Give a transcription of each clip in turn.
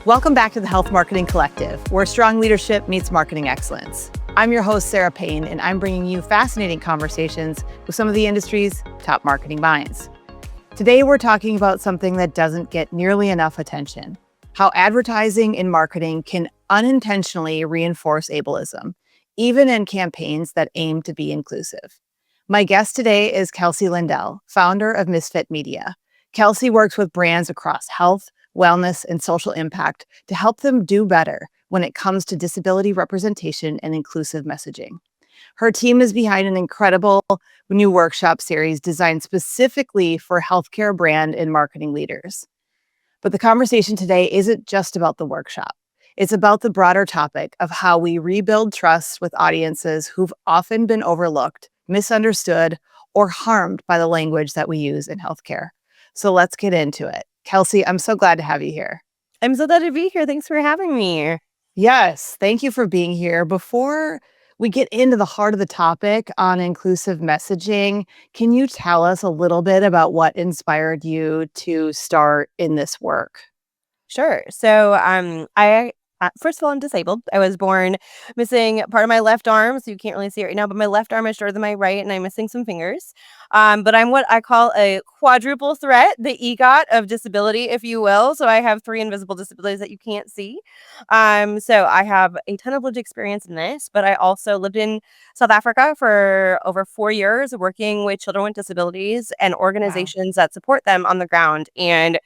Welcome back to the Health Marketing Collective, where strong leadership meets marketing excellence. I'm your host, Sara Payne, and I'm bringing you fascinating conversations with some of the industry's top marketing minds. Today, we're talking about something that doesn't get nearly enough attention: how advertising and marketing can unintentionally reinforce ableism, even in campaigns that aim to be inclusive. My guest today is Kelsey Lindell, founder of Misfit Media. Kelsey works with brands across health, wellness, and social impact to help them do better when it comes to disability representation and inclusive messaging. Her team is behind an incredible new workshop series designed specifically for healthcare brand and marketing leaders. But the conversation today isn't just about the workshop. It's about the broader topic of how we rebuild trust with audiences who've often been overlooked, misunderstood, or harmed by the language that we use in healthcare. So let's get into it. Kelsey, I'm so glad to have you here. I'm so glad to be here. Thanks for having me. Yes, thank you for being here. Before we get into the heart of the topic on inclusive messaging, can you tell us a little bit about what inspired you to start in this work? Sure. So, I first of all, I'm disabled. I was born missing part of my left arm, so you can't really see it right now. But my left arm is shorter than my right, and I'm missing some fingers. But I'm what I call a quadruple threat, the EGOT of disability, if you will. So I have 3 invisible disabilities that you can't see. So I have a ton of lived experience in this, but I also lived in South Africa for over 4 years, working with children with disabilities and Wow. organizations that support them on the ground. And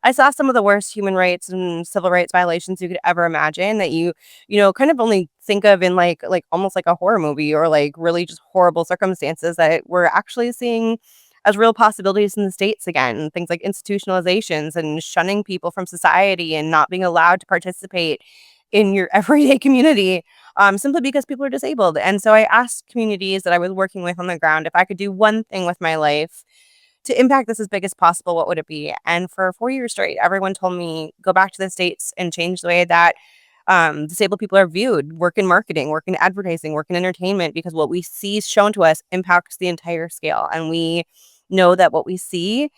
I saw some of the worst human rights and civil rights violations you could ever imagine that you kind of only think of in like almost like a horror movie or like really just horrible circumstances that we're actually seeing as real possibilities in the States again. Things like institutionalizations and shunning people from society and not being allowed to participate in your everyday community simply because people are disabled. And so I asked communities that I was working with on the ground if I could do one thing with my life to impact this as big as possible, what would it be? And for 4 years straight, everyone told me, go back to the States and change the way that disabled people are viewed, work in marketing, work in advertising, work in entertainment, because what we see shown to us impacts the entire scale. And we know that what we see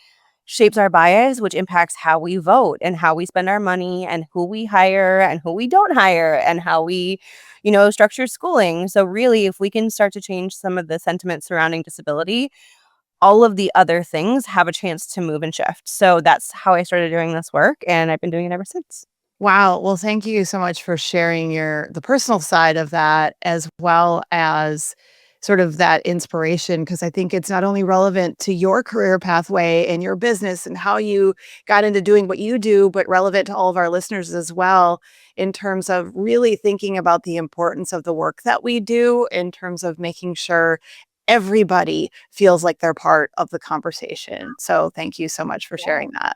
shapes our bias, which impacts how we vote and how we spend our money and who we hire and who we don't hire and how we, structure schooling. So really, if we can start to change some of the sentiment surrounding disability, all of the other things have a chance to move and shift. So that's how I started doing this work, and I've been doing it ever since. Wow. Well, thank you so much for sharing the personal side of that, as well as sort of that inspiration, because I think it's not only relevant to your career pathway and your business and how you got into doing what you do, but relevant to all of our listeners as well, in terms of really thinking about the importance of the work that we do in terms of making sure everybody feels like they're part of the conversation. So thank you so much for Yeah. sharing that.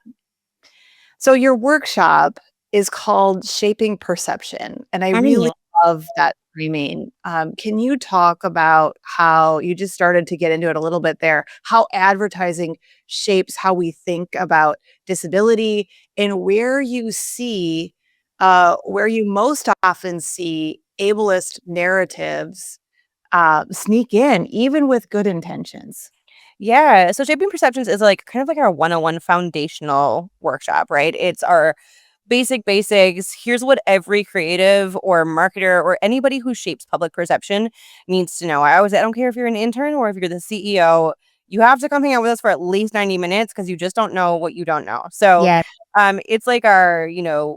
So your workshop is called Shaping Perception, and I really Mhm. love that framing. Can you talk about how you just started to get into it a little bit there, how advertising shapes how we think about disability and where you most often see ableist narratives sneak in, even with good intentions? Yeah. So shaping perceptions is like kind of like our 101 foundational workshop, right? It's our basics. Here's what every creative or marketer or anybody who shapes public perception needs to know. I don't care if you're an intern or if you're the CEO, you have to come hang out with us for at least 90 minutes because you just don't know what you don't know. So Yeah. it's like our,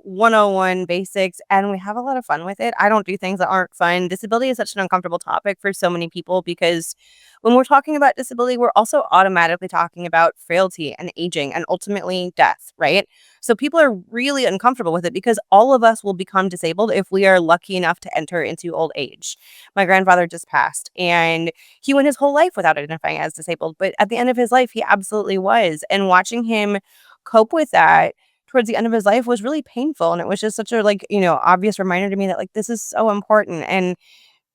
101 basics, and we have a lot of fun with it. I don't do things that aren't fun. Disability is such an uncomfortable topic for so many people because when we're talking about disability, we're also automatically talking about frailty and aging and ultimately death, right? So people are really uncomfortable with it because all of us will become disabled if we are lucky enough to enter into old age. My grandfather just passed, and he went his whole life without identifying as disabled, but at the end of his life, he absolutely was. And watching him cope with that towards the end of his life was really painful, and it was just such a obvious reminder to me that like this is so important. And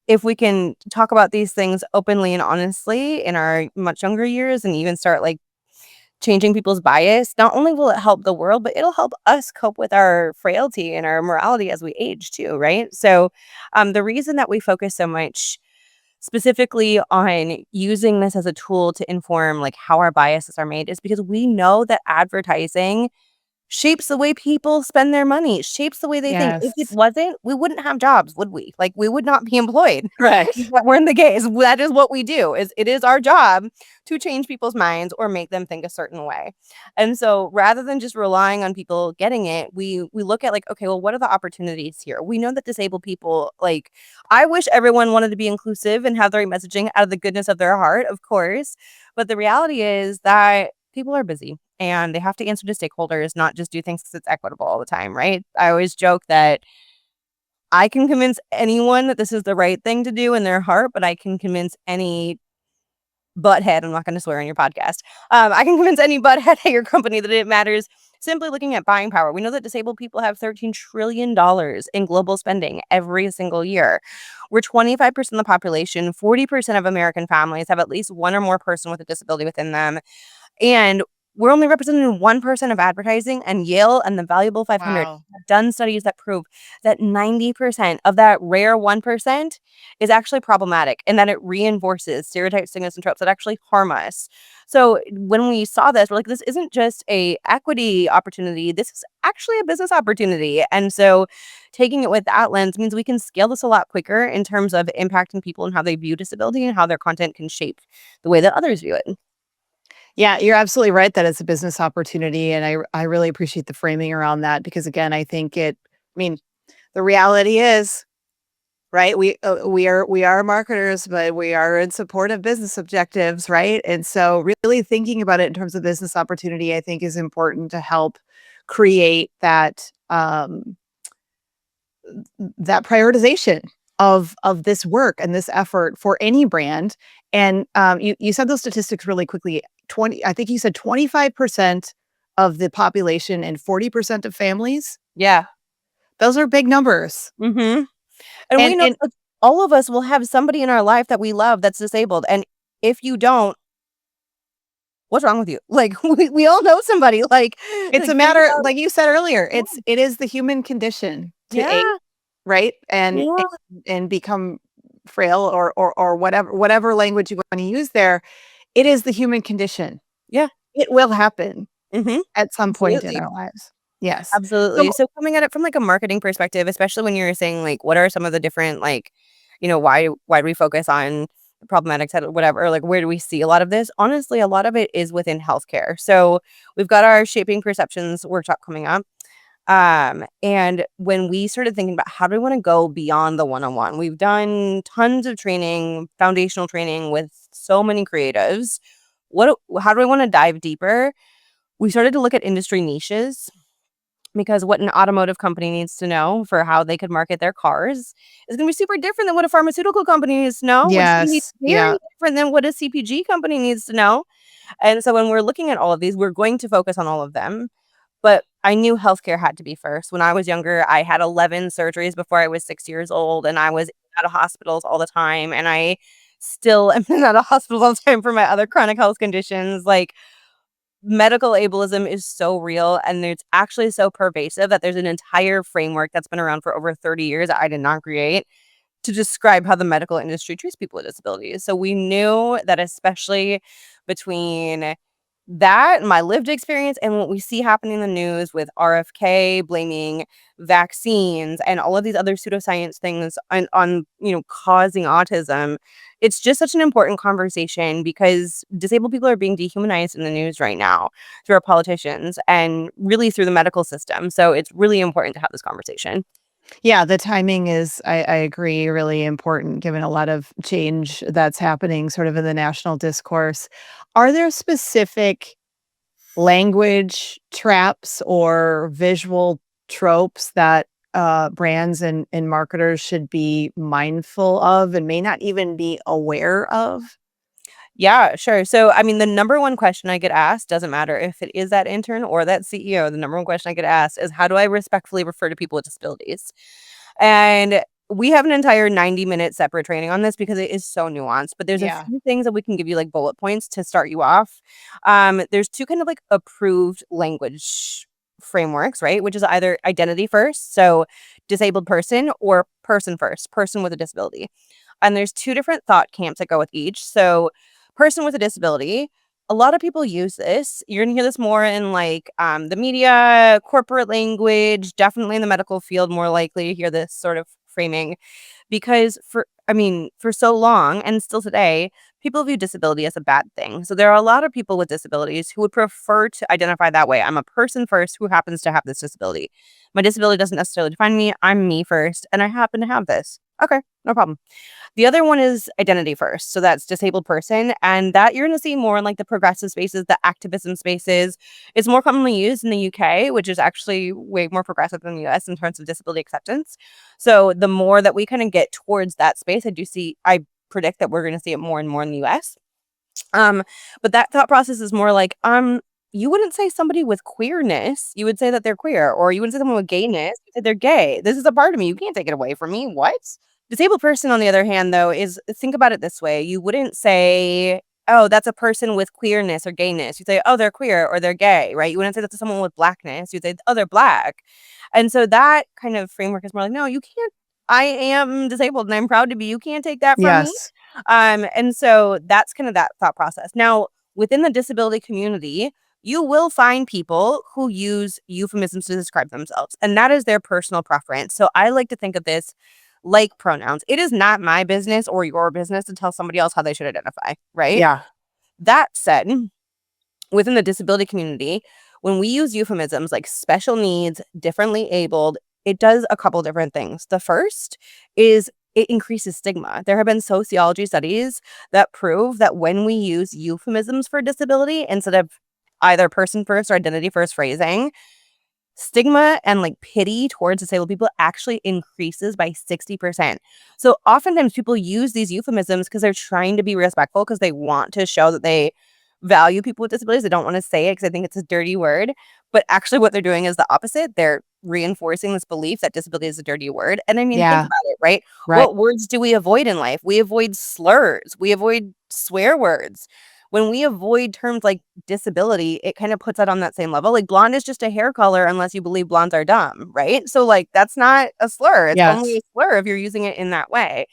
if we can talk about these things openly and honestly in our much younger years and even start like changing people's bias, not only will it help the world, but it'll help us cope with our frailty and our morality as we age too, right? So the reason that we focus so much specifically on using this as a tool to inform like how our biases are made is because we know that advertising shapes the way people spend their money, shapes the way they think. If it Yes. wasn't, we wouldn't have jobs, would we? Like, we would not be employed. If Correct. that weren't the case. That is what we do. It is our job to change people's minds or make them think a certain way. And so rather than just relying on people getting it, we look at like, okay, well, what are the opportunities here? We know that disabled people, like, I wish everyone wanted to be inclusive and have the right messaging out of the goodness of their heart, of course. But the reality is that people are busy and they have to answer to stakeholders, not just do things because it's equitable all the time, right? I always joke that I can convince anyone that this is the right thing to do in their heart, but I can convince any butthead, I'm not going to swear on your podcast. I can convince any butthead at your company that it matters simply looking at buying power. We know that disabled people have $13 trillion in global spending every single year. We're 25% of the population. 40% of American families have at least one or more person with a disability within them. And we're only represented in 1% of advertising, and Yale and the Valuable 500 Wow. have done studies that prove that 90% of that rare 1% is actually problematic and that it reinforces stereotypes, stigmas, and tropes that actually harm us. So when we saw this, we're like, this isn't just a equity opportunity. This is actually a business opportunity. And so taking it with that lens means we can scale this a lot quicker in terms of impacting people and how they view disability and how their content can shape the way that others view it. Yeah, you're absolutely right that it's a business opportunity, and I really appreciate the framing around that because again, I think I mean, the reality is, right? We are marketers, but we are in support of business objectives, right? And so really thinking about it in terms of business opportunity, I think is important to help create that prioritization of this work and this effort for any brand. And you said those statistics really quickly. I think you said 25% of the population and 40% of families. Yeah. Those are big numbers. Mhm. And we And know, and like, all of us will have somebody in our life that we love that's disabled, and if you don't, what's wrong with you? Like, we all know somebody, it's a like, think matter, about. like you said earlier, Yeah. it is the human condition to age, Yeah, right? yeah, And become frail or whatever language you want to use there. It is the human condition. yeah, It will happen mhm, at some point in absolutely. our lives. Yes. Absolutely. So So coming at it from like a marketing perspective, especially when you're saying like what are some of the different like, why do we focus on problematic side whatever, or like where do we see a lot of this? Honestly, a lot of it is within healthcare. So we've got our shaping perceptions workshop coming up. And when we started thinking about how do we want to go beyond the one-on-one, we've done tons of training, foundational training with so many creatives. How do we want to dive deeper? We started to look at industry niches because what an automotive company needs to know for how they could market their cars is going to be super different than what a pharmaceutical company needs to know, which is going to be yes, very yeah. different than what a CPG company needs to know. And so when we're looking at all of these, we're going to focus on all of them. But I knew healthcare had to be first. When I was younger, I had 11 surgeries before I was 6 years old, and I was out of hospitals all the time. And I still am out of hospitals all the time for my other chronic health conditions. Like, medical ableism is so real and it's actually so pervasive that there's an entire framework that's been around for over 30 years that I did not create to describe how the medical industry treats people with disabilities. So we knew that especially between that, my lived experience, and what we see happening in the news with RFK blaming vaccines and all of these other pseudoscience things on causing autism, it's just such an important conversation because disabled people are being dehumanized in the news right now through our politicians and really through the medical system. So it's really important to have this conversation. Yeah, the timing is, I agree, really important given a lot of change that's happening sort of in the national discourse. Are there specific language traps or visual tropes that brands and marketers should be mindful of and may not even be aware of? Yeah, sure. So, I mean, the number one question I get asked doesn't matter if it is that intern or that CEO. The number one question I get asked is, how do I respectfully refer to people with disabilities? And we have an entire 90-minute separate training on this because it is so nuanced. But there's a Yeah. few things that we can give you like bullet points to start you off. There's two kind of like approved language frameworks, right? Which is either identity first, so disabled person, or person first, person with a disability. And there's two different thought camps that go with each. So person with a disability a lot of people use this. You're gonna hear this more in like the media, corporate language, definitely in the medical field, more likely to hear this sort of framing. Because for so long and still today, people view disability as a bad thing. So there are a lot of people with disabilities who would prefer to identify that way. I'm a person first who happens to have this disability. My disability doesn't necessarily define me. I'm me first, and I happen to have this. Okay, no problem. The other one is identity first. So that's disabled person. And that you're going to see more in like the progressive spaces, the activism spaces. It's more commonly used in the UK, which is actually way more progressive than the US in terms of disability acceptance. So the more that we kind of get towards that space, I predict that we're going to see it more and more in the US. But that thought process is more like, you wouldn't say somebody with queerness, you would say that they're queer, or you wouldn't say someone with gayness, you say they're gay. This is a part of me. You can't take it away from me. What? Disabled person, on the other hand, though, is think about it this way. You wouldn't say, oh, that's a person with queerness or gayness. You'd say, oh, they're queer or they're gay, right? You wouldn't say that to someone with blackness. You'd say, oh, they're black. And so that kind of framework is more like, no, you can't. I am disabled and I'm proud to be. You can't take that from me. Yes. And so that's kind of that thought process. Now, within the disability community, you will find people who use euphemisms to describe themselves, and that is their personal preference. So I like to think of this like pronouns. It is not my business or your business to tell somebody else how they should identify, right? Yeah. That said, within the disability community, when we use euphemisms like special needs, differently abled, it does a couple different things. The first is it increases stigma. There have been sociology studies that prove that when we use euphemisms for disability instead of either person first or identity first phrasing, stigma and like pity towards disabled people actually increases by 60%. So oftentimes people use these euphemisms because they're trying to be respectful because they want to show that they value people with disabilities. They don't want to say it because I think it's a dirty word. But actually what they're doing is the opposite. They're reinforcing this belief that disability is a dirty word. And I mean, think Yeah. about it, right? Right. What words do we avoid in life? We avoid slurs. We avoid swear words. When we avoid terms like disability, it kind of puts that on that same level. Like blonde is just a hair color unless you believe blondes are dumb, right? So like that's not a slur. It's only Yes. a slur if you're using it in that way.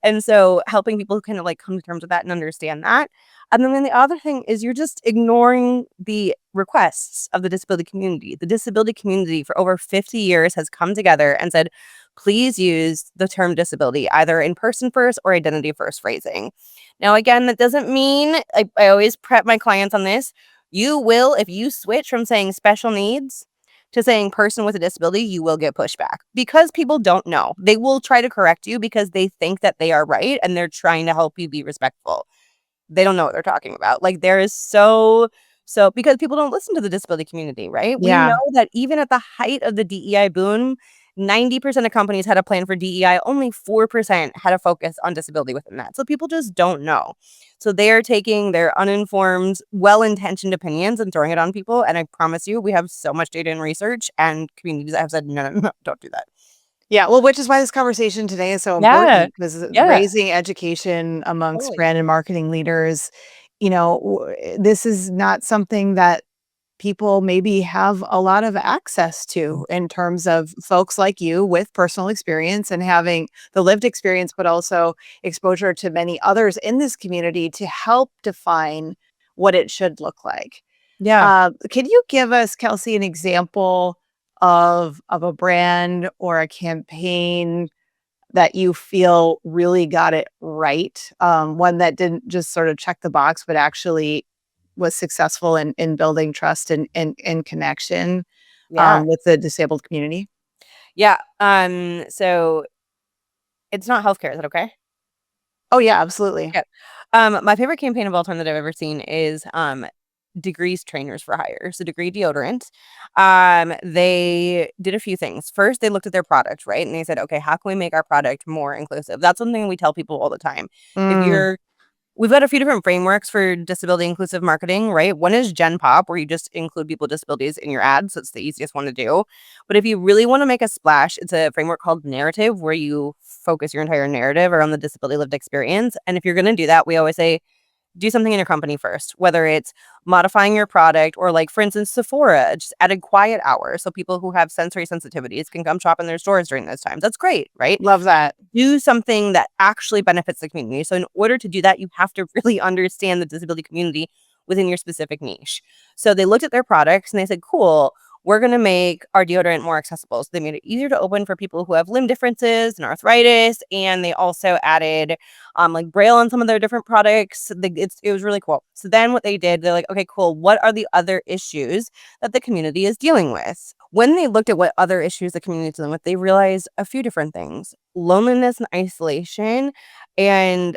And so helping people kind of like come to terms with that and understand that. And then the other thing is you're just ignoring the requests of the disability community. The disability community for over 50 years has come together and said, please use the term disability either in person first or identity first phrasing. Now, again, that doesn't mean I always prep my clients on this. You will, if you switch from saying special needs to saying person with a disability, you will get pushback because people don't know. They will try to correct you because they think that they are right and they're trying to help you be respectful. They don't know what they're talking about. Like there is so because people don't listen to the disability community, right? We know Yeah. that even at the height of the DEI boom, 90% of companies had a plan for DEI, only 4% had a focus on disability within that. So people just don't know. So they are taking their uninformed, well-intentioned opinions and throwing it on people. And I promise you, we have so much data and research and communities that have said, no, no, no, don't do that. Yeah, well, which is why this conversation today is so Yeah. important because Yeah. raising education amongst Totally. brand and marketing leaders, this is not something that people maybe have a lot of access to in terms of folks like you with personal experience and having the lived experience, but also exposure to many others in this community to help define what it should look like. Yeah. Can you give us, Kelsey, an example of a brand or a campaign that you feel really got it right? One that didn't just sort of check the box, but actually was successful in building trust and connection Yeah. with the disabled community? Yeah. So it's not healthcare. Is that okay? Oh yeah, absolutely. Yeah. My favorite campaign of all time that I've ever seen is Degrees Trainers for Hire. So Degree deodorant. They did a few things. First, they looked at their product, right? And they said, okay, how can we make our product more inclusive? That's something we tell people all the time. If Mm, you're We've got a few different frameworks for disability inclusive marketing, right? One is Gen Pop, where you just include people with disabilities in your ads. So it's the easiest one to do. But if you really want to make a splash, it's a framework called Narrative, where you focus your entire narrative around the disability lived experience. And if you're going to do that, we always say, do something in your company first, whether it's modifying your product or like, for instance, Sephora just added quiet hours so people who have sensory sensitivities can come shop in their stores during those times. That's great, right? love that. Do something that actually benefits the community. So in order to do that, you have to really understand the disability community, within your specific niche. So they looked at their products and they said, cool, we're going to make our deodorant more accessible. So they made it easier to open for people who have limb differences and arthritis. And they also added like Braille on some of their different products. It was really cool. So then what they did, they're like, okay, cool. What are the other issues that the community is dealing with? When they looked at what other issues the community is dealing with, they realized a few different things: loneliness and isolation, and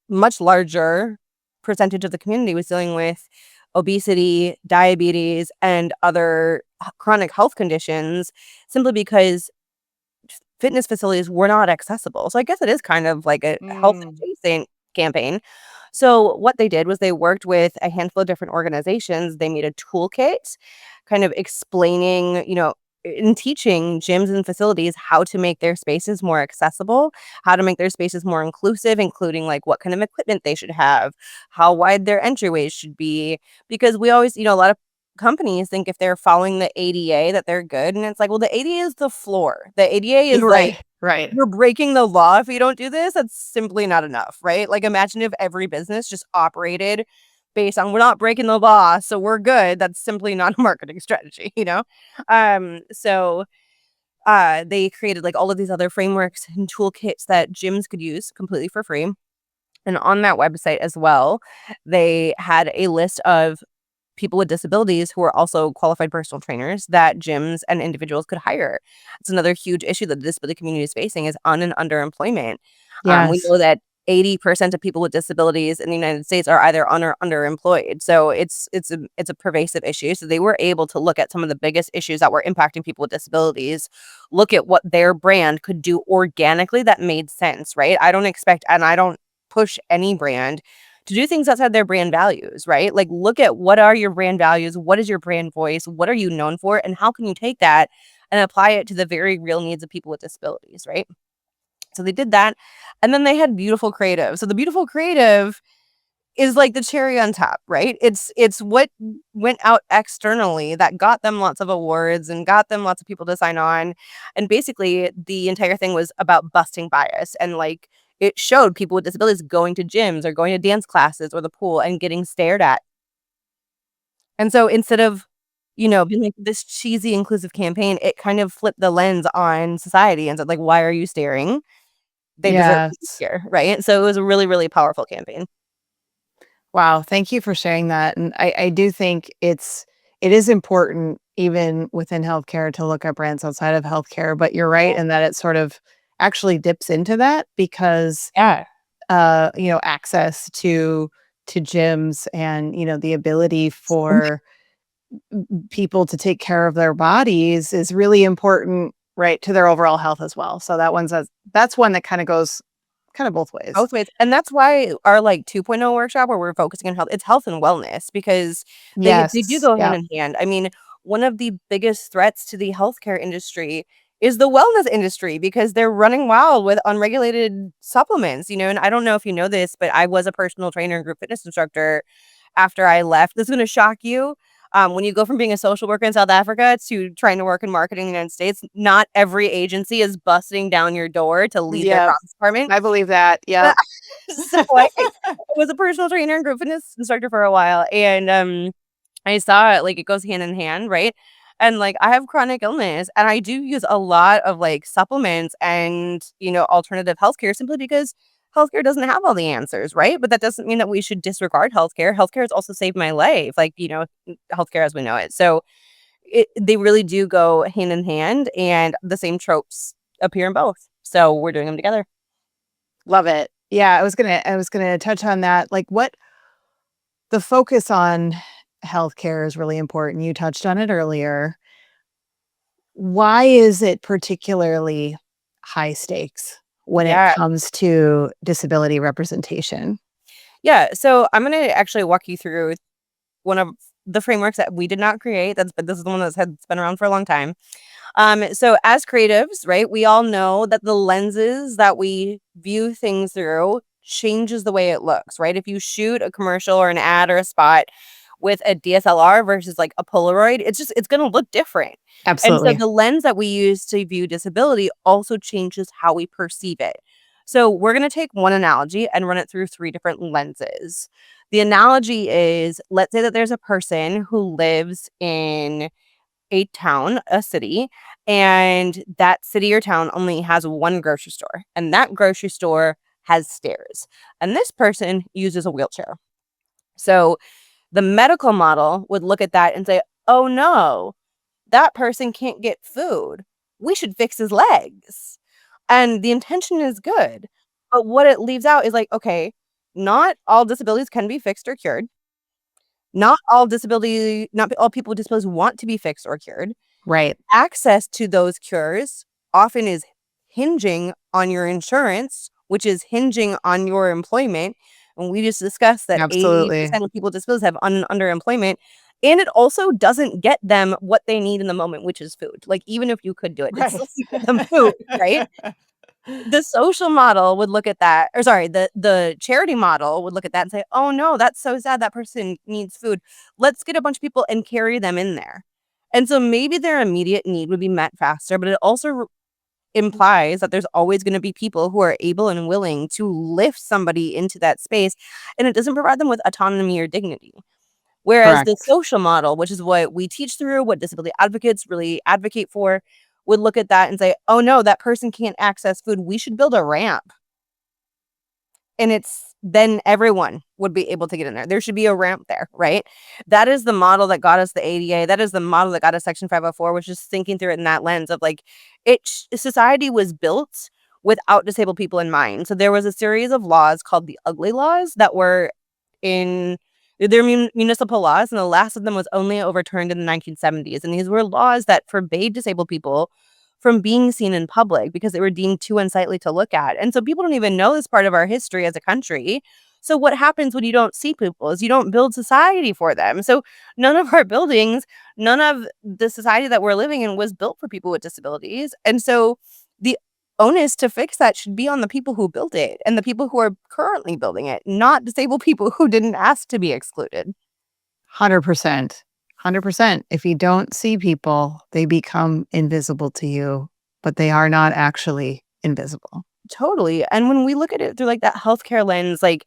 much larger percentage of the community was dealing with obesity, diabetes, and other chronic health conditions, simply because fitness facilities were not accessible. So I guess it is kind of like a health Mm. adjacent campaign. So what they did was they worked with a handful of different organizations. They made a toolkit kind of explaining, and teaching gyms and facilities how to make their spaces more accessible, how to make their spaces more inclusive, including like what kind of equipment they should have, how wide their entryways should be. Because we always, a lot of companies think if they're following the ADA that they're good. And it's like, well, the ADA is the floor. The ADA is like, Right, right. you're breaking the law if you don't do this. That's simply not enough, right? Like, imagine if every business just operated based on, we're not breaking the law, so we're good. That's simply not a marketing strategy, So they created like all of these other frameworks and toolkits that gyms could use completely for free. And on that website as well, they had a list of people with disabilities who are also qualified personal trainers that gyms and individuals could hire. It's another huge issue that the disability community is facing, is and underemployment. We Yes. know that 80% of people with disabilities in the United States are either or underemployed. So it's a pervasive issue. So they were able to look at some of the biggest issues that were impacting people with disabilities, look at what their brand could do organically that made sense, right? I don't expect, and I don't push any brand to do things outside their brand values, right? Like, look at what are your brand values, what is your brand voice, what are you known for, and how can you take that and apply it to the very real needs of people with disabilities, right? So they did that, and then they had beautiful creative. So the beautiful creative is like the cherry on top, right? It's what went out externally that got them lots of awards and got them lots of people to sign on. And basically the entire thing was about busting bias, and like it showed people with disabilities going to gyms or going to dance classes or the pool and getting stared at. And so instead of, being like this cheesy inclusive campaign, it kind of flipped the lens on society and said, like, why are you staring? They deserve to be Yes. here, right? So it was a really, really powerful campaign. Wow, thank you for sharing that, and I do think it is important even within healthcare to look at brands outside of healthcare, but you're right in that it sort of actually dips into that because, Yeah. access to gyms and, the ability for people to take care of their bodies is really important, right, to their overall health as well. So that's one that kinda goes kinda both ways. Both ways, and that's why our, like, 2.0 workshop where we're focusing on health, it's health and wellness, because they do Yes. go hand Yep. in hand. I mean, one of the biggest threats to the healthcare industry is the wellness industry, because they're running wild with unregulated supplements, and I don't know if you know this, but I was a personal trainer and group fitness instructor after I left. This is gonna shock you. When you go from being a social worker in South Africa to trying to work in marketing in the United States, not every agency is busting down your door to lead their Yep. comms department. I believe that. Yep. So I was a personal trainer and group fitness instructor for a while, and I saw it, like, it goes hand in hand, right? And like, I have chronic illness, and I do use a lot of like supplements and alternative healthcare, simply because healthcare doesn't have all the answers, right? But that doesn't mean that we should disregard healthcare. Healthcare has also saved my life, like, healthcare as we know it. So they really do go hand in hand, and the same tropes appear in both. So we're doing them together. Love it. Yeah, I was gonna touch on that. Like what the focus on healthcare is really important. You touched on it earlier. Why is it particularly high stakes when it Yeah. comes to disability representation? Yeah, so I'm gonna actually walk you through one of the frameworks that we did not create. But this is the one that's been around for a long time. So as creatives, right, we all know that the lenses that we view things through changes the way it looks, right? If you shoot a commercial or an ad or a spot with a DSLR versus like a Polaroid, it's going to look different. And so Absolutely. the lens that we use to view disability also changes how we perceive it. So we're going to take one analogy and run it through three different lenses. The analogy is, let's say that there's a person who lives in a town, a city, and that city or town only has one grocery store, and that grocery store has stairs. And this person uses a wheelchair. So the medical model would look at that and say, oh no, that person can't get food. We should fix his legs. And the intention is good. But what it leaves out is like, okay, not all disabilities can be fixed or cured. Not all people with disabilities want to be fixed or cured. Right. Access to those cures often is hinging on your insurance, which is hinging on your employment. And we just discussed that Absolutely. 80% of people with disabilities have underemployment. And it also doesn't get them what they need in the moment, which is food. Like, even if you could do it, it still Right. doesn't get them food, right? The social model would look at that, or sorry, the charity model would look at that and say, "Oh no, that's so sad. That person needs food. Let's get a bunch of people and carry them in there." And so maybe their immediate need would be met faster, but it also implies that there's always going to be people who are able and willing to lift somebody into that space, and it doesn't provide them with autonomy or dignity. Whereas the Correct. social model, which is what we teach through, what disability advocates really advocate for, would look at that and say, "Oh no, that person can't access food. We should build a ramp." And it's then everyone would be able to get in there. There should be a ramp there, right? That is the model that got us the ADA. That is the model that got us Section 504, which is thinking through it in that lens of like, society was built without disabled people in mind. So there was a series of laws called the ugly laws that were in they're municipal laws, and the last of them was only overturned in the 1970s. And these were laws that forbade disabled people from being seen in public because they were deemed too unsightly to look at. And so people don't even know this part of our history as a country. So what happens when you don't see people is you don't build society for them. So none of our buildings, none of the society that we're living in was built for people with disabilities. And so the onus to fix that should be on the people who built it and the people who are currently building it, not disabled people who didn't ask to be excluded. 100%. 100%. If you don't see people, they become invisible to you, but they are not actually invisible. Totally. And when we look at it through like that healthcare lens, like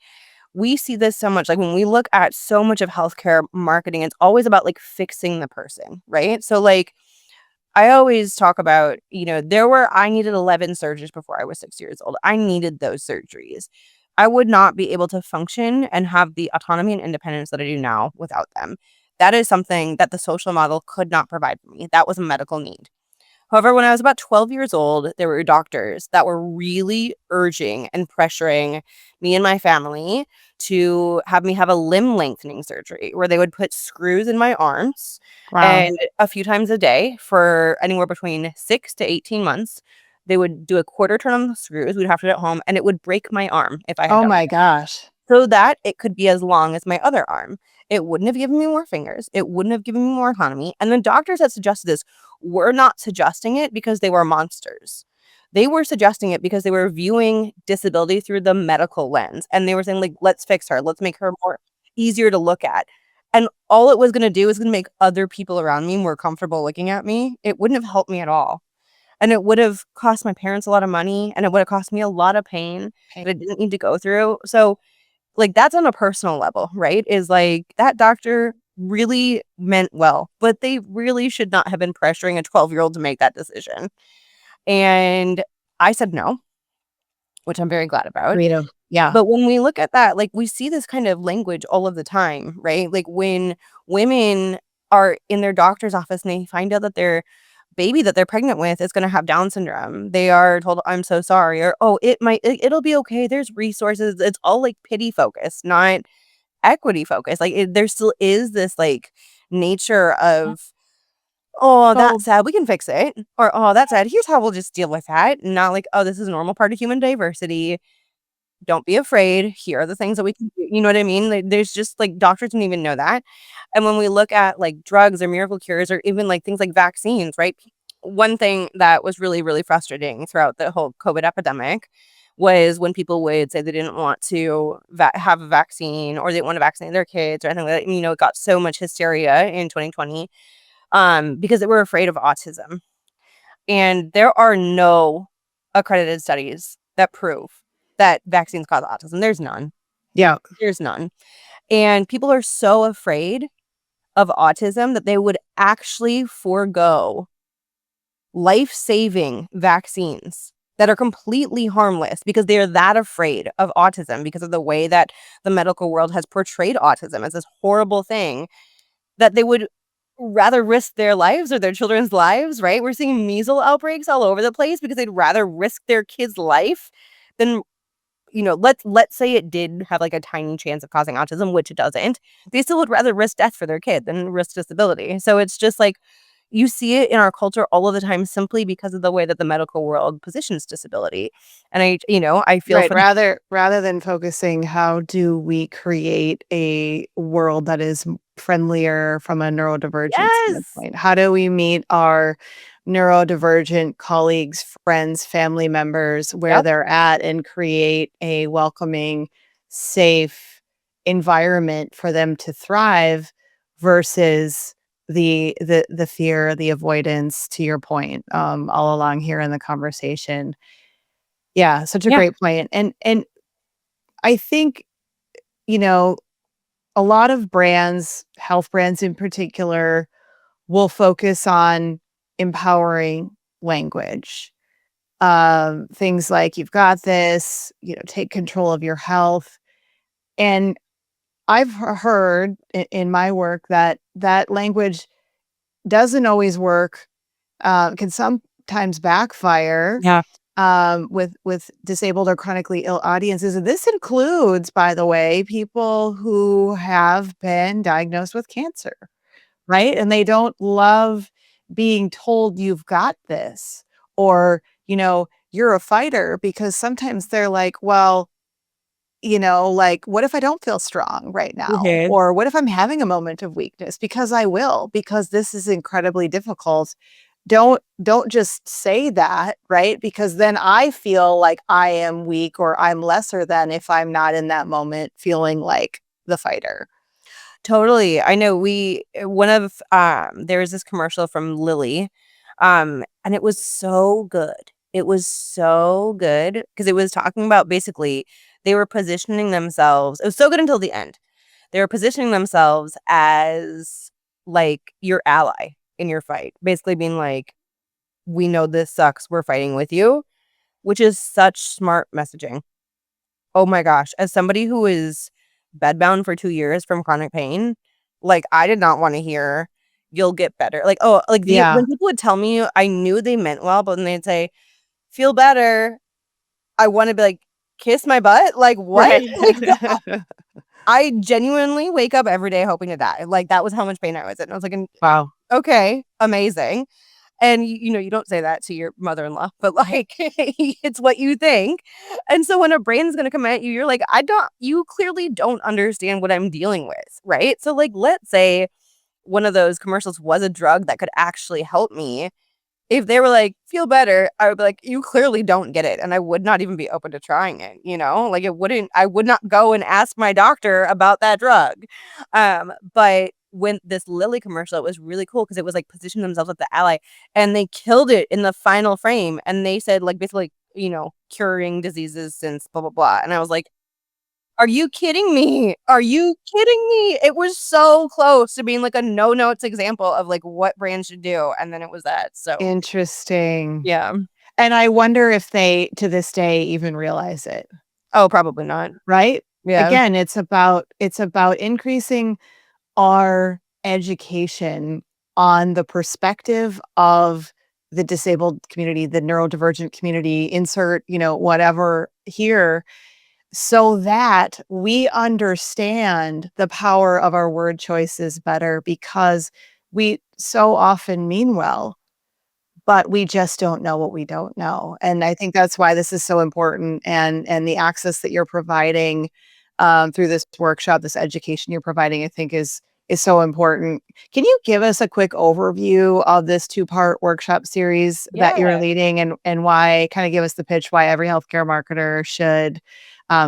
we see this so much. Like when we look at so much of healthcare marketing, it's always about like fixing the person, right? So like I always talk about, I needed 11 surgeries before I was 6 years old. I needed those surgeries. I would not be able to function and have the autonomy and independence that I do now without them. That is something that the social model could not provide for me. That was a medical need. However, when I was about 12 years old, there were doctors that were really urging and pressuring me and my family to have me have a limb lengthening surgery where they would put screws in my arms Wow. and a few times a day for anywhere between 6 to 18 months. They would do a quarter turn on the screws. We'd have to do it at home, and it would break my arm if I had Oh done my gosh. so that it could be as long as my other arm. It wouldn't have given me more fingers. It wouldn't have given me more autonomy. And the doctors that suggested this were not suggesting it because they were monsters. They were suggesting it because they were viewing disability through the medical lens. And they were saying, like, let's fix her. Let's make her more easier to look at. And all it was going to do is going to make other people around me more comfortable looking at me. It wouldn't have helped me at all. And it would have cost my parents a lot of money, and it would have cost me a lot of pain Hey. that I didn't need to go through. So like, that's on a personal level, right? Is like, that doctor really meant well, but they really should not have been pressuring a 12-year-old to make that decision. And I said no, which I'm very glad about. Freedom. Yeah. But when we look at that, like, we see this kind of language all of the time, right? Like, when women are in their doctor's office and they find out that their baby that they're pregnant with is gonna have Down syndrome, they are told, "I'm so sorry," or, "Oh, it'll be okay, there's resources." It's all, like, pity focused, not equity focused. Like, there still is this, like, nature of, "Oh, So that's sad, we can fix it," or, "Oh, that's sad, here's how we'll just deal with that," not like, "Oh, this is a normal part of human diversity. Don't be afraid. Here are the things that we can do." You know what I mean? Like, there's just, like, doctors don't even know that. And when we look at, like, drugs or miracle cures or even, like, things like vaccines, right? One thing that was really, really frustrating throughout the whole COVID epidemic was when people would say they didn't want to have a vaccine or they didn't want to vaccinate their kids or anything like that. It got so much hysteria in 2020 because they were afraid of autism. And there are no accredited studies that prove that vaccines cause autism. There's none. yeah. There's none. And people are so afraid of autism that they would actually forego life-saving vaccines that are completely harmless because they're that afraid of autism because of the way that the medical world has portrayed autism as this horrible thing, that they would rather risk their lives or their children's lives, right? We're seeing measles outbreaks all over the place because they'd rather risk their kid's life than, let's say it did have like a tiny chance of causing autism, which it doesn't. They still would rather risk death for their kid than risk disability. So it's just like you see it in our culture all of the time simply because of the way that the medical world positions disability. And I feel Right. for Rather than focusing, how do we create a world that is friendlier from a neurodivergent yes. standpoint? How do we meet our neurodivergent colleagues, friends, family members where Yep. they're at and create a welcoming, safe environment for them to thrive versus the fear, the avoidance, to your point, all along here in the conversation. Yeah, such a Yeah. great point. And I think, you know, a lot of brands, health brands in particular, will focus on empowering language. Things like "You've got this," "Take control of your health." And I've heard in my work that that language doesn't always work, can sometimes backfire Yeah. with disabled or chronically ill audiences. And this includes, by the way, people who have been diagnosed with cancer, right? And they don't love being told you've got this or, you're a fighter, because sometimes they're like, well, like, what if I don't feel strong right now? Mhm. Or what if I'm having a moment of weakness? Because I will, because this is incredibly difficult. Don't just say that, right? Because then I feel like I am weak or I'm lesser than if I'm not in that moment feeling like the fighter. Totally. I know one of there was this commercial from Lilly, and it was so good. It was so good because it was talking about basically they were positioning themselves. It was so good until the end. They were positioning themselves as like your ally in your fight, basically being like, "We know this sucks. We're fighting with you," which is such smart messaging. Oh my gosh, as somebody who is bedbound for 2 years from chronic pain, like, I did not wanna hear, "You'll get better." Like, oh, like, the Yeah. when people would tell me, I knew they meant well, but when they'd say, "Feel better," I wanna be like, "Kiss my butt?" Like, what? Right. Like, I genuinely wake up every day hoping to die. Like, that was how much pain I was in. I was like, Wow. okay, amazing." And you don't say that to your mother-in-law, but, like, it's what you think. And so when a brain's gonna come at you, you're like, you clearly don't understand what I'm dealing with, right? So, like, let's say one of those commercials was a drug that could actually help me. If they were like, "Feel better," I would be like, "You clearly don't get it," and I would not even be open to trying it, you know? Like, I would not go and ask my doctor about that drug. But when this Lilly commercial, it was really cool because it was, like, positioning themselves as the ally, and they killed it in the final frame, and they said, like, basically, curing diseases since blah, blah, blah, and I was like, "Are you kidding me? Are you kidding me?" It was so close to being, like, a no notes example of, like, what brands should do, and then it was that, so Interesting. yeah. And I wonder if they, to this day, even realize it, Oh, probably not. right? Yeah. Again, it's about increasing our education on the perspective of the disabled community, the neurodivergent community, insert, whatever here, so that we understand the power of our word choices better, because we so often mean well, but we just don't know what we don't know. And I think that's why this is so important, and the access that you're providing through this workshop, this education you're providing, I think is so important. Can you give us a quick overview of this two-part workshop series that you're Yeah. leading, and why, kind of give us the pitch why every healthcare marketer should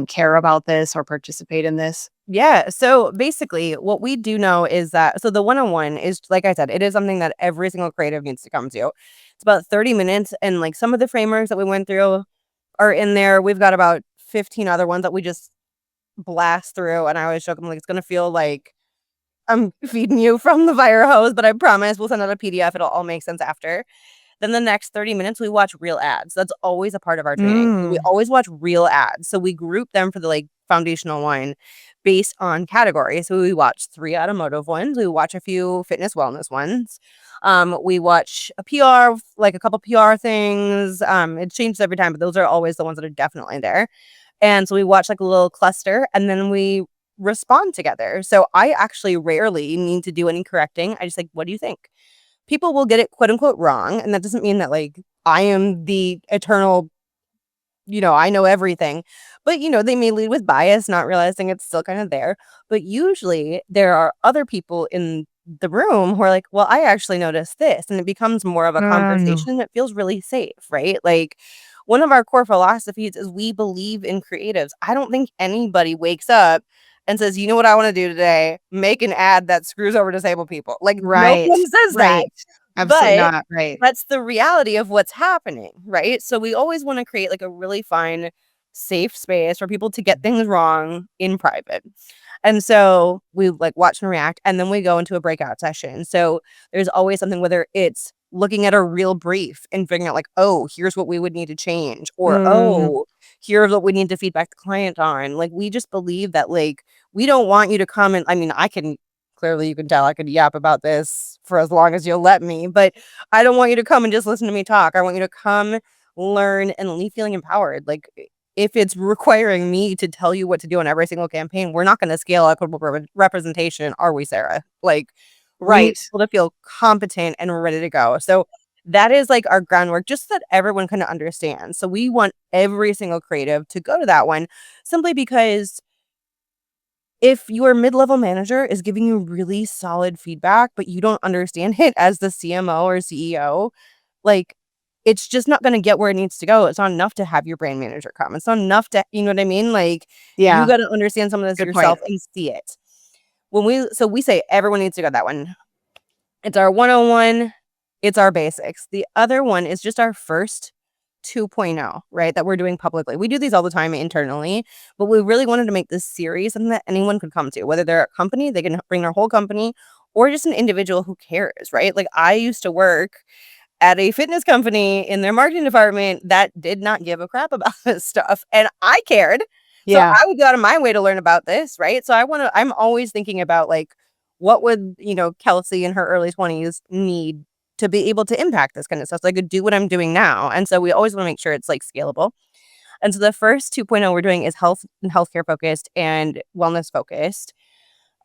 care about this or participate in this? Yeah. So basically, what we do know is that the one-on-one is, like I said, it is something that every single creative needs to come to. It's about 30 minutes, and like some of the frameworks that we went through are in there. We've got about 15 other ones that we just blast through, and I always joke, I'm like, it's gonna feel like I'm feeding you from the fire hose, but I promise we'll send out a PDF. It'll all make sense after. Then the next 30 minutes, we watch real ads. That's always a part of our training. We Mm. always watch real ads. So we group them for the like foundational one based on category. So we watch 3 automotive ones. We watch a few fitness wellness ones. We watch a PR, like a couple PR things. It changes every time, but those are always the ones that are definitely there. And so we watch like a little cluster and then we respond together. So I actually rarely need to do any correcting. I just like, what do you think? People will get it quote unquote wrong. And that doesn't mean that like I am the eternal, I know everything. But, they may lead with bias, not realizing it's still kind of there. But usually there are other people in the room who are like, well, I actually noticed this. And it becomes more of a Mm. conversation that feels really safe, right? Like one of our core philosophies is we believe in creatives. I don't think anybody wakes up and says, you know what I want to do today? Make an ad that screws over disabled people. Like no Right. one says that. Right. Absolutely But not. Right. that's the reality of what's happening, right? So we always want to create like a really fine, safe space for people to get things wrong in private. And so we like watch and react, and then we go into a breakout session. So there's always something, whether it's looking at a real brief and figuring out like, oh, here's what we would need to change, or Mm. oh, here's what we need to feedback the client on. Like we just believe that like we don't want you to come and I mean, I can clearly you can tell I could yap about this for as long as you'll let me, but I don't want you to come and just listen to me talk. I want you to come, learn, and leave feeling empowered. Like if it's requiring me to tell you what to do on every single campaign, we're not going to scale equitable representation, are we, Sarah? Like we need Right. people to feel competent and ready to go. So that is like our groundwork, just so that everyone kind of understands. So we want every single creative to go to that one simply because if your mid-level manager is giving you really solid feedback, but you don't understand it as the CMO or CEO, like, it's just not gonna get where it needs to go. It's not enough to have your brand manager come. It's not enough to you know what I mean? Like, you Yeah. gotta understand some of this Good point. yourself and see it. We say everyone needs to go that one. It's our 101. It's our basics. The other one is just our first 2.0, right? That we're doing publicly. We do these all the time internally, but we really wanted to make this series something that anyone could come to, whether they're a company, they can bring their whole company, or just an individual who cares, right? Like I used to work at a fitness company in their marketing department that did not give a crap about this stuff. And I cared. So Yeah. I would go out of my way to learn about this, right? So I'm always thinking about like, what would, Kelsey in her early 20s need to be able to impact this kind of stuff so I could do what I'm doing now. And so we always want to make sure it's like scalable. And so the first 2.0 we're doing is health and healthcare focused and wellness focused.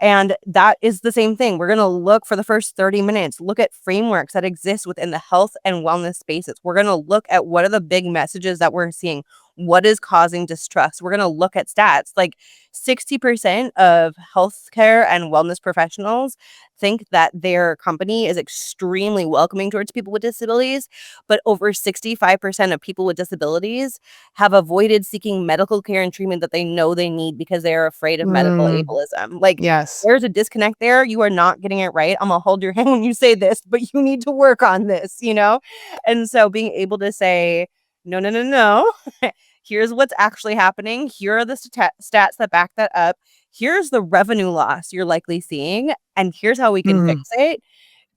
And that is the same thing. We're going to look for the first 30 minutes, look at frameworks that exist within the health and wellness spaces. We're going to look at what are the big messages that we're seeing. What is causing distrust? We're going to look at stats. Like 60% of healthcare and wellness professionals think that their company is extremely welcoming towards people with disabilities, but over 65% of people with disabilities have avoided seeking medical care and treatment that they know they need because they're afraid of medical Mm. ableism. Like Yes. there's a disconnect there. You are not getting it right. I'm gonna hold your hand when you say this, but you need to work on this. And so being able to say, no, no, no, no. Here's what's actually happening. Here are the stats that back that up. Here's the revenue loss you're likely seeing, and here's how we can Mm. fix it.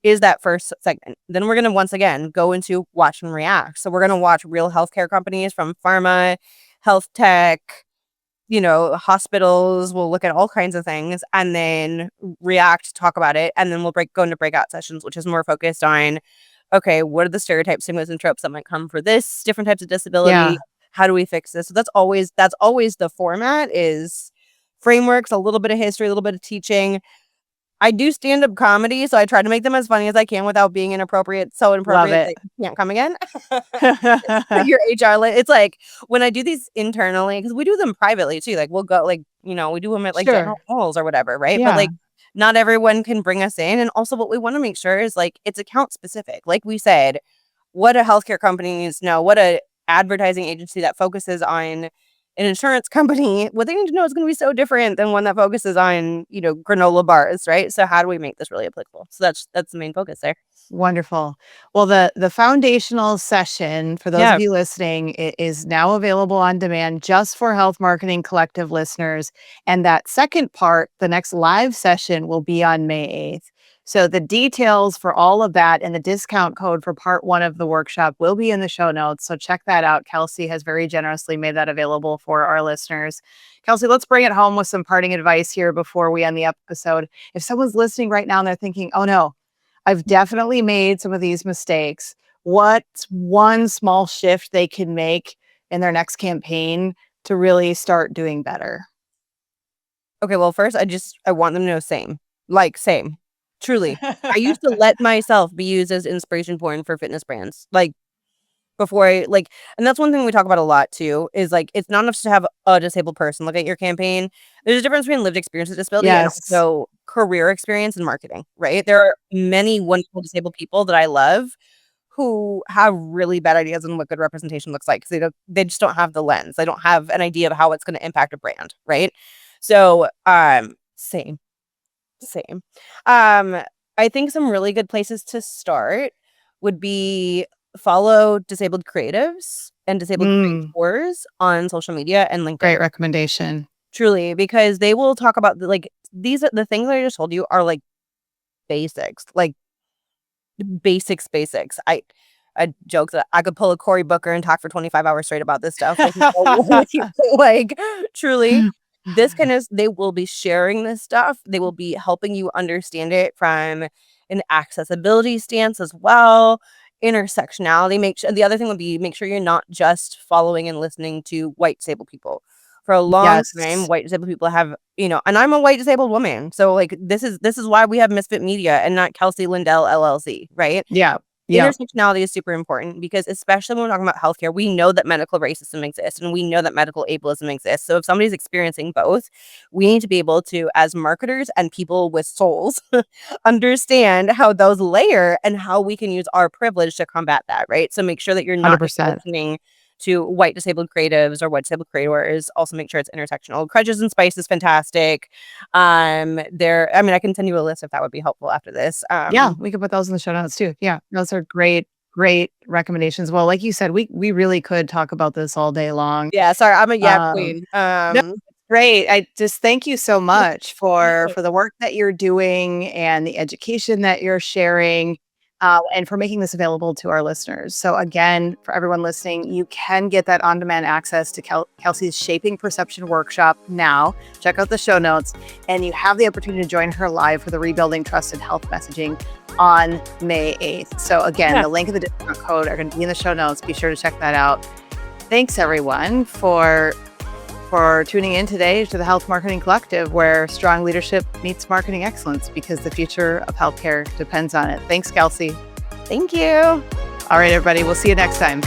Is that first segment. Then we're going to once again go into watch and react. So we're going to watch real healthcare companies from pharma, health tech, hospitals. We'll look at all kinds of things and then react, talk about it. And then we'll go into breakout sessions, which is more focused on, okay, what are the stereotypes, stigmas, and tropes that might come for this different types of Yeah. disability? How do we fix this? So that's always the format is frameworks, a little bit of history, a little bit of teaching. I do stand-up comedy, so I try to make them as funny as I can without being inappropriate, so Love inappropriate it. that you can't come again. Your HR it's like, when I do these internally, because we do them privately too, like, we'll go, like, we do them at, like, Sure. general halls or whatever, right? But, Yeah. like, not everyone can bring us in, and also what we wanna make sure is, like, it's account specific. Like we said, what a healthcare company needs to know, what a advertising agency that focuses on an insurance company, what they need to know is gonna be so different than one that focuses on, granola bars, right? So how do we make this really applicable? So that's the main focus there. Wonderful. Well, the foundational session, for those Yeah. of you listening, is now available on demand just for Health Marketing Collective listeners. And that second part, the next live session, will be on May 8th. So the details for all of that and the discount code for part one of the workshop will be in the show notes. So check that out. Kelsey has very generously made that available for our listeners. Kelsey, let's bring it home with some parting advice here before we end the episode. If someone's listening right now and they're thinking, oh no, I've definitely made some of these mistakes. What's one small shift they can make in their next campaign to really start doing better? Okay, well, first, I want them to know same. Like, same. Truly. I used to let myself be used as inspiration porn for fitness brands. Like, before I like and that's one thing we talk about a lot too, is, like, it's not enough to have a disabled person look at your campaign. There's a difference between lived experience with disability and Yes. also career experience in marketing, right? There are many wonderful disabled people that I love who have really bad ideas on what good representation looks like, 'cause they just don't have the lens. They don't have an idea of how it's gonna impact a brand, right? So, same, same. Um, I think some really good places to start would be follow disabled creatives and disabled Mm, creators on social media and LinkedIn. great recommendation. Truly, because they will talk about these are the things that I just told you are like basics, like basics. I joke that I could pull a Cory Booker and talk for 25 hours straight about this stuff. Like, truly, this kind of they will be sharing this stuff. They will be helping you understand it from an accessibility stance as well, intersectionality. The other thing would be make sure you're not just following and listening to white disabled people. For a long time, Yes. white disabled people have, and I'm a white disabled woman. So like this is why we have Misfit Media and not Kelsey Lindell LLC, right? Yeah. Yeah. Intersectionality is super important because especially when we're talking about healthcare, we know that medical racism exists and we know that medical ableism exists. So if somebody's experiencing both, we need to be able to, as marketers and people with souls, understand how those layer and how we can use our privilege to combat that, right? So make sure that you're not just 100%. listening to white disabled creatives or white disabled creators. Also make sure it's intersectional. Crutches and Spice is fantastic. I can send you a list if that would be helpful after this. Yeah, we could put those in the show notes too. Yeah, those are great, great recommendations. Well, like you said, we really could talk about this all day long. Yeah, sorry, I'm a yap Um, queen. no, great. I just thank you so much for the work that you're doing and the education that you're sharing, and for making this available to our listeners. So again, for everyone listening, you can get that on-demand access to Kelsey's Shaping Perception workshop now. Check out the show notes, and you have the opportunity to join her live for the Rebuilding Trust in Health messaging on May 8th. So again, Yeah. the link and the discount code are going to be in the show notes. Be sure to check that out. Thanks everyone for tuning in today to the Health Marketing Collective, where strong leadership meets marketing excellence, because the future of healthcare depends on it. Thanks, Kelsey. Thank you. All right, everybody. We'll see you next time.